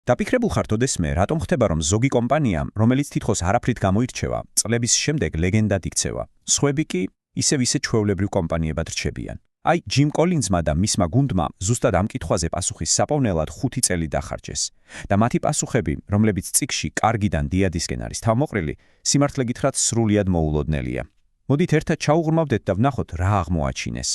დაფიქრებულ ხარ თოდესმე, რატომ ხდება, რომ ზოგი კომპანია, რომელიც თითქოს არაფრით გამოირჩევა, წლების შემდეგ ლეგენდად იქცევა. სხვები კი ისე ჩვეულებრივ კომპანიებად რჩებიან. აი, ჯიმ კოლინზმა და მისმა გუნდმა ზუსტად ამ კითხვაზე პასუხის საფოვნელად 5 წელი დახარჯეს. და მათი პასუხები, რომლებიც წიგნში კარგიდან დიადისკენ არის თავმოყრილი, სიმართლე გითხრათ სრულიად მოულოდნელია. მოდით ერთად ჩაუღრმავდეთ და ვნახოთ რა აღმოაჩინეს.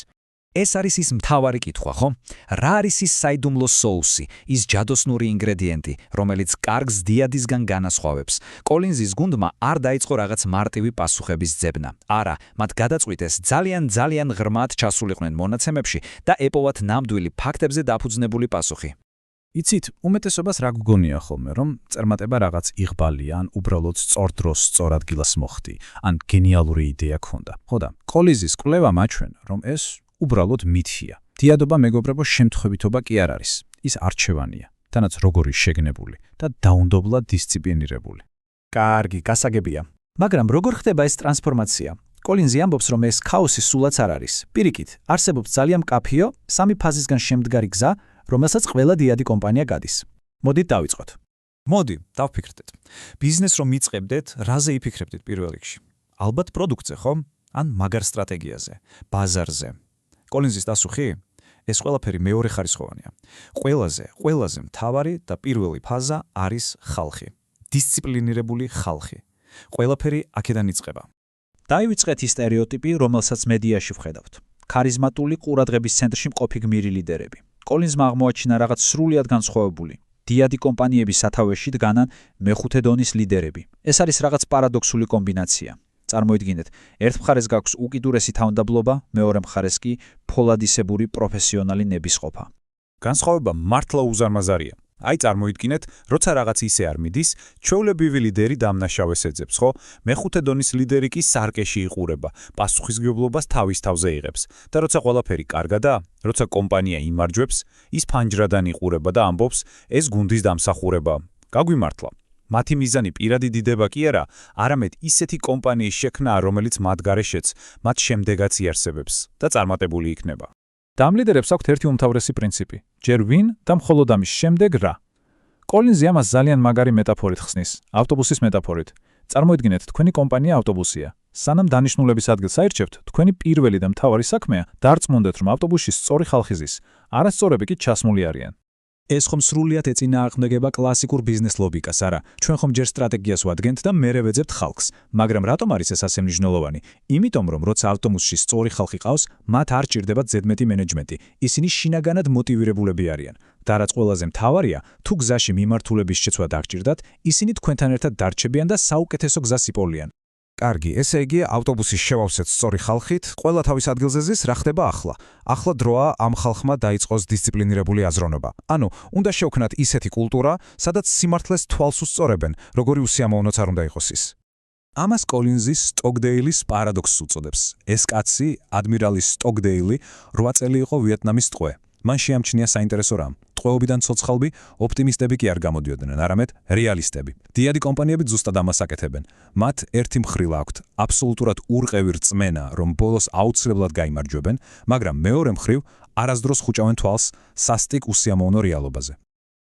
ეს არის ის მთავარი კითხვა, ხო? რა არის ის საიდუმლო соуსი, ის ჯადოსნური ინგრედიენტი, რომელიც კარგს დიადისგან განასხვავებს? კოლინზის გუნდმა არ დაიწყო რაღაც მარტივი პასუხების ძებნა. არა, მათ გადაწყვიტეს ძალიან ღრმად ჩასულიყვნენ მონაცემებში და ეპოვათ ნამდვილი ფაქტებზე დაფუძნებული პასუხი. იცით, უმეტესობას რა გგონია ხოლმე, რომ წერმატება რაღაც იღბალია, ან უბრალოდ სწორ დროს სწორ ადგილას მოხდი, ან გენიალური იდეა ქონდა. ხო და კოლინზის კვლევა მაჩვენა, რომ ეს უბრალოდ მითია. დიადობა მეგობრებო შემთხვევითობა კი არ არის. ის არჩევანია, თანაც როგორი შეგნებული და დაუნდობლად დისციპლინირებული. კარგი, გასაგებია. მაგრამ როგორ ხდება ეს ტრანსფორმაცია? კოლინზი ამბობს, რომ ეს ქაოსი სულაც არ არის. პირიქით, არსებობს ძალიან მკაფიო, 3 ფაზისგან შემდგარი გზა, რომელსაც ყველა დიადი კომპანია გადის. მოდით დავიწყოთ. მოდი, დავფიქრდეთ. ბიზნეს რომ მიწყებდეთ, რაზე იფიქრებდით პირველ რიგში? ალბათ პროდუქტზე, ხო? ან მაგარ სტრატეგიაზე, ბაზარზე. კოლინზის დასუხი? ეს ყველაფერი მეორე ხარისხოვანია. ყველაზე მთავარი და პირველი ფაზა არის ხალხი. დისციპლინირებული ხალხი. ყველაფერი აქედან იწყება. დაივიწყეთ ის სტერეოტიპი, რომელსაც მედიაში ვხედავთ. ქარიზმატული ყურადღების ცენტრში მყოფი გმირი ლიდერები. კოლინზმა აღმოაჩინა რაღაც სრულიად განსხვავებული. დიადი კომპანიების სათავეში დგანან მეხუთე დონის ლიდერები. ეს არის რაღაც პარადოქსული კომბინაცია. წარმოიდგინეთ, ერთ მხარეს გაქვს უკიდურესი თავმდაბლობა, მეორე მხარეს კი ფოლადისებური პროფესიონალი ნებისყოფა. განსხვავება მართლა უზარმაზარია. აი წარმოიდგინეთ, როცა რაღაც ისე არ მიდის, ჩვეულებრივი ლიდერი დამნაშავეს ეძებს, ხო? მეხუთე დონის ლიდერი კი სარკეში იყურება, პასუხისმგებლობას თავის თავზე იღებს. და როცა ყველაფერი კარგადაა, როცა კომპანია იმარჯვებს, ის ფანჯრადან იყურება და ამბობს, ეს გუნდის დამსახურება. გაგვიმართლა. მათი მიზანი პირადი დიდება კი არა, არამედ ისეთი კომპანიის შექმნაა, რომელიც მათ გარეშეც, მათ შემდეგაც იარსებებს და წარმატებული იქნება. და ამ ლიდერებს აქვთ ერთი უმთავრესი პრინციპი: ჯერ ვინ და მხოლოდ ამის შემდეგ რა. კოლინზი ამას ძალიან მაგარი მეტაფორით ხსნის, ავტობუსის მეტაფორით. წარმოიდგინეთ, თქვენი კომპანია ავტობუსია. სანამ დანიშნულების ადგილს აირჩევთ, თქვენი პირველი და მთავარი საქმეა დარწმუნდეთ, რომ ავტობუსში სწორი ხალხი ზის, არასწორები კი ჩასმული არიან. ეს ხომ სრულიად ეწინააღმდეგება კლასიკურ ბიზნეს ლოგიკას, არა? ჩვენ ხომ ჯერ სტრატეგიას ვადგენთ და მერე ვეძებთ ხალხს. მაგრამ რატომ არის ეს ასე მნიშვნელოვანი? იმიტომ, რომ როცა ავტობუსში სწორი ხალხი ყავს, მათ არ ჭირდებათ ზედმეტი მენეჯმენტი. ისინი შინაგანად მოტივირებულები არიან. და რაც ყველაზე მთავარია, თუ გზაში მიმართულების შეცვლა დაგჭირდათ, ისინი თქვენთან ერთად დარჩებიან და საუკეთესო გზას იპოვიან. კარგი, ესე იგი, ავტობუსის შევავსეთ სწორი ხალხით, ყველა თავის ადგილზე ზის, რა ხდება ახლა? ახლა დროა ამ ხალხმა დაიწყოს დისციპლინირებული აზროვნება. ანუ, უნდა შევქმნათ ისეთი კულტურა, სადაც სიმართლეს თვალს უსწორებენ, როგორი უსიამოვნოც არ უნდა იყოს ის. ამას კოლინზი სტოკდეილის პარადოქსს უწოდებს. ეს კაცი, ადმირალი სტოკდეილი, 8 წელი იყო ვიეტნამის ტყვე. მან შეამჩნია საინტერესო რამ. ტყვეობიდან ცოცხალბი ოპტიმისტები კი არ გამოდიოდნენ, არამედ რეალისტები. დიადი კომპანიები ზუსტად ამას აკეთებენ. მათ ერთი მხრივ აქვთ აბსოლუტურად ურყევი რწმენა, რომ ბოლოს აუცილებლად გაიმარჯვებენ, მაგრამ მეორე მხრივ არასდროს ხუჭავენ თვალს სასტიკ უსიამოვნო რეალობაზე.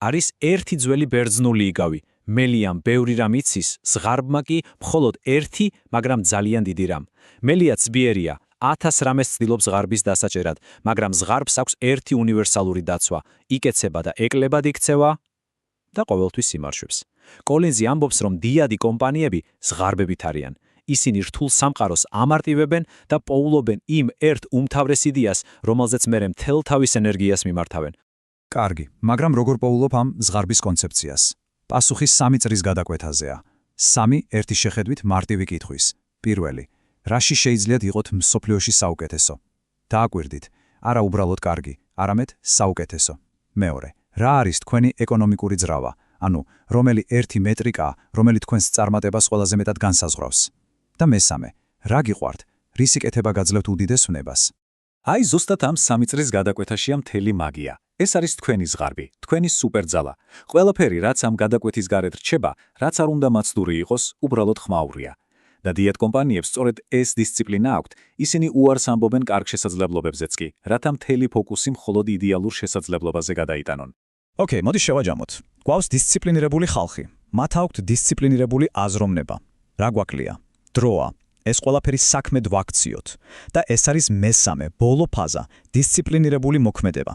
არის ერთი ძველი ბერძნული იგავი: მელიამ ბევრი რამ იცის, ზღარბმა კი მხოლოდ ერთი, მაგრამ ძალიან დიდი რამ. მელია ძბიერია, 1000 რამეს ცდილობს ზღარბის დასაჭერად, მაგრამ ზღარბს აქვს ერთი უნივერსალური დაცვა: იკეცება და ეკლებად იქცევა და ყოველთვის იმარშვებს. კოლინზი ამბობს, რომ დიადი კომპანიები ზღარბებით არიან. ისინი რთულ სამყაროს ამარტივებენ და პოულობენ იმ ერთ უმთავრეს იდეას, რომელზეც მერე მთელ თავის ენერგიას მიმართავენ. კარგი, მაგრამ როგორ პოულობ ამ ზღარბის კონცეფციას? პასუხი 3 წრის გადაკვეთაზეა. 3 ერთი შეხედვით მარტივი კითხვის. პირველი: რაში შეიძლებათ იყოთ მსოფლიოში საუკეთესო? დააკვირდით, არა უბრალოდ კარგი, არამედ საუკეთესო. მეორე: რა არის თქვენი ეკონომიკური ძრავა? ანუ, რომელი ერთი მეტრიკაა, რომელიც თქვენს წარმატებას ყველაზე მეტად განსაზღვრავს? და მესამე: რა გიყვართ? რისი კეთება გაძლევთ უდიდეს ვნებას? აი ზუსტად ამ 3 წრის გადაკვეთაშია მთელი მაგია. ეს არის თქვენი ზღარბი, თქვენი სუპერძალა. ყველაფერი, რაც ამ გადაკვეთის გარეთ რჩება, რაც არ უნდა მაცდური იყოს, უბრალოდ ხმაურია. და დიეტ კომპანიებს სწორედ ეს დისციპლინა აქვთ, ისინი უარს ამბობენ კარგ შესაძლებლობებზეც კი, რათა მთელი ფოკუსი მხოლოდ იდეალურ შესაძლებლობაზე გადაიტანონ. ოკეი, მოდი შევაჯამოთ. გვაქვს დისციპლინირებული ხალხი. მათ აქვთ დისციპლინირებული აზროვნება. რა გვაკლია? დროა. ეს ყველაფერი საქმედ ვაქციოთ და ეს არის მესამე, ბოლო ფაზა, დისციპლინირებული მოქმედება.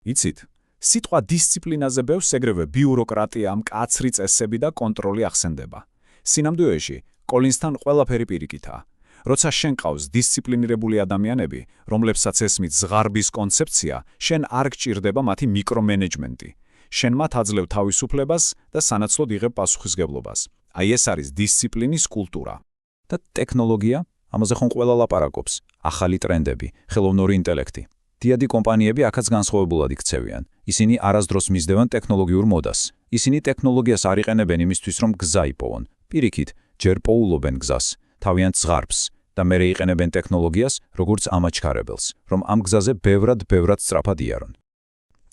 იცით, სიტყვა დისციპლინაზე ბევრს ეგრევე ბიუროკრატია, მკაცრი წესები და კონტროლი ახსენდება. სინამდვილეში, კოლინსთან ყველაფერი პირიქითაა. როცა შენ ყავს დისციპლინირებული ადამიანები, რომლებსაც ესმით ზღარბის კონცეფცია, შენ არ გჭირდება მათი მიკრომენეჯმენტი. შენ მათ აძლევ თავისუფლებას და სანაცვლოდ იღებ პასუხისგებლობას. აი ეს არის დისციპლინის კულტურა. და ტექნოლოგია, ამაზე ხომ ყველა ლაპარაკობს, ახალი ტრენდები, ხელოვნური ინტელექტი. დიადი კომპანიები აქაც განსხვავებულად იქცევიან. ისინი არასდროს მისდევენ ტექნოლოგიურ მოდას. ისინი ტექნოლოგიას არ იყენებენ იმისთვის, რომ გზა იპოვონ. პირიქით, ჯერ პოულობენ გზას, თავიანთ ზღარბს და მერე იყენებენ ტექნოლოგიას, როგორც ამაჩქარებელს, რომ ამ გზაზე ბევრად სწრაფად იარონ.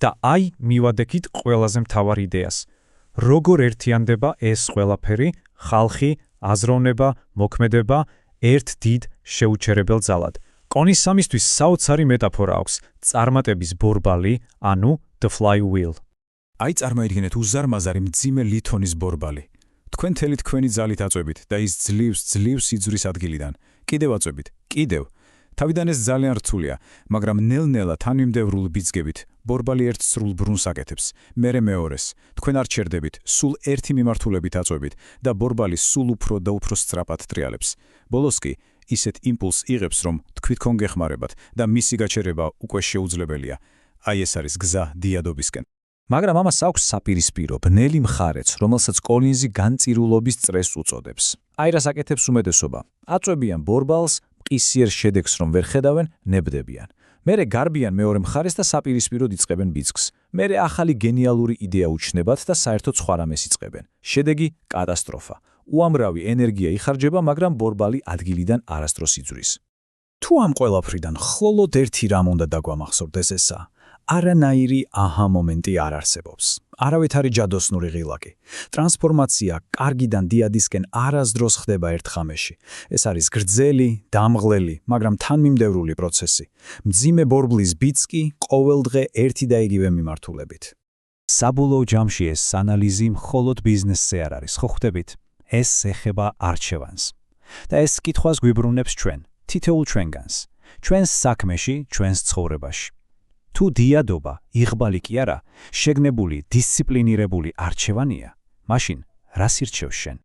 და აი მივადექით ყველაზე მთავარ იდეას. როგორ ერთიანდება ეს ყველაფერი, ხალხი, აზროვნება, მოქმედება ერთ დიდ შეუჩერებელ ძალად. კონის სამისთვის საოცარი მეტაფორა აქვს, წარმატების ბორბალი, ანუ the flywheel. აი წარმოიდგინეთ უზარმაზარი მძიმე ლითონის ბორბალი. თქვენ მთელი თქვენი ძალით აწვევით და ის ძლივს იძვრის ადგილიდან. კიდევ აწვევით, კიდევ. თავიდან ეს ძალიან რთულია, მაგრამ ნელ-ნელა თანმიმდევრულ ბიძგებით ბორბალი ერთ სრულ ბრუნს აკეთებს, მერე მეორეს. თქვენ არ ჩერდებით, სულ ერთი მიმართულებით აწვევით და ბორბალი სულ უფრო და უფრო სწრაფად ტრიალებს. ბოლოს კი ისეთ იმპულსს იღებს, რომ თქვით გეხმარებათ და მისი გაჩერება უკვე შეუძლებელია. აი ეს არის გზა დიადობისკენ. მაგრამ ამას აქვს საპირისპირო, ბნელი მხარეც, რომელსაც კოლინზი განწირულობის წრესს უწოდებს. აი რას აკეთებს უმეტესობა. აწვევიან ბორბალს, მყისიერ შედეგს რომ ვერ ხედავენ, ნებდებიან. მერე გარბიან მეორე მხარეს და საპირისპიროდ იწყებენ ბიძგს. მერე ახალი გენიალური იდეა უჩნდებათ და საერთოდ სხვა რამეს იწყებენ. შედეგი კატასტროფა. უამრავი ენერგია იხარჯება, მაგრამ ბორბალი ადგილიდან არასდროს იძვრის. თუ ამ ყველაფრიდან მხოლოდ ერთი რამ უნდა დაგვამახსოვრდეს ესა. არანაირი აჰა მომენტი არ არსებობს. არავითარი ჯადოსნური ღილაკი. ტრანსფორმაცია კარგიდან დიადისკენ არასდროს ხდება ერთ ხამეში. ეს არის გრძელი, დამღლელი, მაგრამ თანმიმდევრული პროცესი. მძიმე ბორბლის ბიძს კი ყოველდღე ერთი და იგივე მიმართულებით. საბოლოო ჯამში ეს ანალიზი მხოლოდ ბიზნესზე არ არის, ხო ხვდებით? ეს ეხება არჩევანს. და ეს კითხვას გვიბრუნებს ჩვენ, თითოეულ ჩვენგანს, ჩვენს საქმეში, ჩვენს ცხოვრებაში. თუ დიადობა, იღბალი კი არა, შეგნებული, დისციპლინირებული არჩევანია, მაშინ რას ირჩევ შენ?